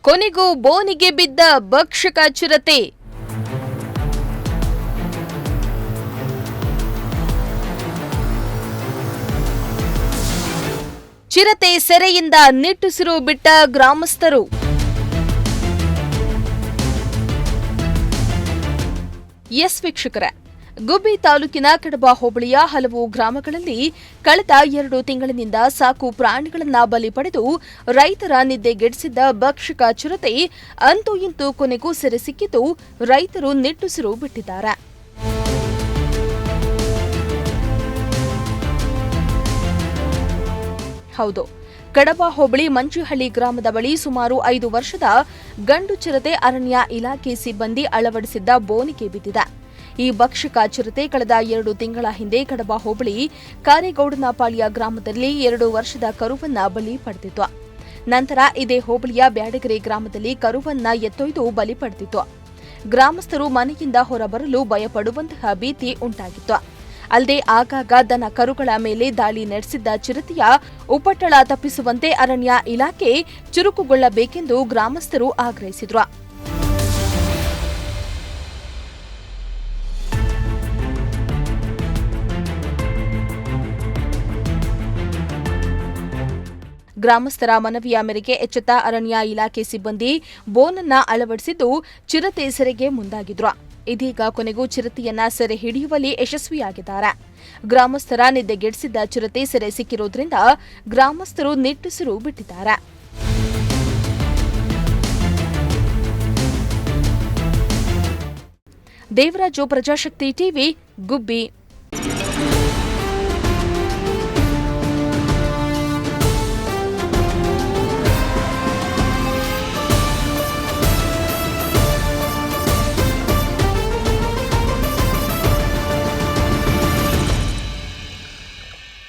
ಕೊನೆಗೂ ಬೋನಿಗೆ ಬಿದ್ದ ಭಕ್ಷಕ ಚಿರತೆ. ಚಿರತೆ ಸೆರೆಯಿಂದ ನಿಟ್ಟುಸಿರು ಬಿಟ್ಟ ಗ್ರಾಮಸ್ಥರು. ಎಸ್ ವೀಕ್ಷಕರೇ, ಗುಬ್ಬಿ ತಾಲೂಕಿನ ಕಡಬ ಹೋಬಳಿಯ ಹಲವು ಗ್ರಾಮಗಳಲ್ಲಿ ಕಳೆದ 2 ತಿಂಗಳಿನಿಂದ ಸಾಕು ಪ್ರಾಣಿಗಳನ್ನ ಬಲಿ ಪಡೆದು ರೈತರ ನಿದ್ದೆಗೆಡಿಸಿದ್ದ ಭಕ್ಷಕ ಚಿರತೆ ಅಂತೂ ಇಂತೂ ಕೊನೆಗೂ ಸೆರೆ ಸಿಕ್ಕಿದ್ದು ರೈತರು ನಿಟ್ಟುಸಿರು ಬಿಟ್ಟಿದ್ದಾರೆ. ಹೌದು, ಕಡಬ ಹೋಬಳಿ ಮಂಚಿಹಳ್ಳಿ ಗ್ರಾಮದ ಬಳಿ ಸುಮಾರು 5 ವರ್ಷದ ಗಂಡು ಚಿರತೆ ಅರಣ್ಯ ಇಲಾಖೆ ಸಿಬ್ಬಂದಿ ಅಳವಡಿಸಿದ್ದ ಬೋನಿಗೆ ಬಿದ್ದಿದೆ. ಈ ಭಕ್ಷಕ ಚಿರತೆ ಕಳೆದ 2 ತಿಂಗಳ ಹಿಂದೆ ಕಡಬ ಹೋಬಳಿ ಕಾರೇಗೌಡನಪಾಳ್ಯ ಗ್ರಾಮದಲ್ಲಿ 2 ವರ್ಷದ ಕರುವನ್ನ ಬಲಿ ಪಡೆದಿತ್ತು. ನಂತರ ಇದೇ ಹೋಬಳಿಯ ಬ್ಯಾಡಗೆರೆ ಗ್ರಾಮದಲ್ಲಿ ಕರುವನ್ನ ಎತ್ತೊಯ್ದು ಬಲಿ ಪಡೆದಿತ್ತು. ಗ್ರಾಮಸ್ಥರು ಮನೆಯಿಂದ ಹೊರಬರಲು ಭಯಪಡುವಂತಹ ಭೀತಿ ಉಂಟಾಗಿತ್ತು. ಅಲ್ಲದೆ ಆಗಾಗ ದನ ಕರುಗಳ ಮೇಲೆ ದಾಳಿ ನಡೆಸಿದ್ದ ಚಿರತೆಯ ಉಪಟಳ ತಪ್ಪಿಸುವಂತೆ ಅರಣ್ಯ ಇಲಾಖೆ ಚುರುಕುಗೊಳ್ಳಬೇಕೆಂದು ಗ್ರಾಮಸ್ಥರು ಆಗ್ರಹಿಸಿದರು. ಗ್ರಾಮಸ್ಥರ ಮನವಿಯ ಮೇರೆಗೆ ಎಚ್ಚೆತ್ತ ಅರಣ್ಯ ಇಲಾಖೆ ಸಿಬ್ಬಂದಿ ಬೋನನ್ನ ಅಳವಡಿಸಿದ್ದು ಚಿರತೆ ಸೆರೆಗೆ ಮುಂದಾಗಿದ್ರು. ಇದೀಗ ಕೊನೆಗೂ ಚಿರತೆಯನ್ನ ಸೆರೆ ಹಿಡಿಯುವಲ್ಲಿ ಯಶಸ್ವಿಯಾಗಿದ್ದಾರೆ. ಗ್ರಾಮಸ್ಥರ ನಿದ್ದೆಗೆಡಿಸಿದ್ದ ಚಿರತೆ ಸೆರೆ ಸಿಕ್ಕಿರುವುದರಿಂದ ಗ್ರಾಮಸ್ಥರು ನಿಟ್ಟುಸಿರು ಬಿಟ್ಟಿದ್ದಾರೆ. ದೇವರಾಜು, ಪ್ರಜಾಶಕ್ತಿ ಟಿವಿ, ಗುಬ್ಬಿ.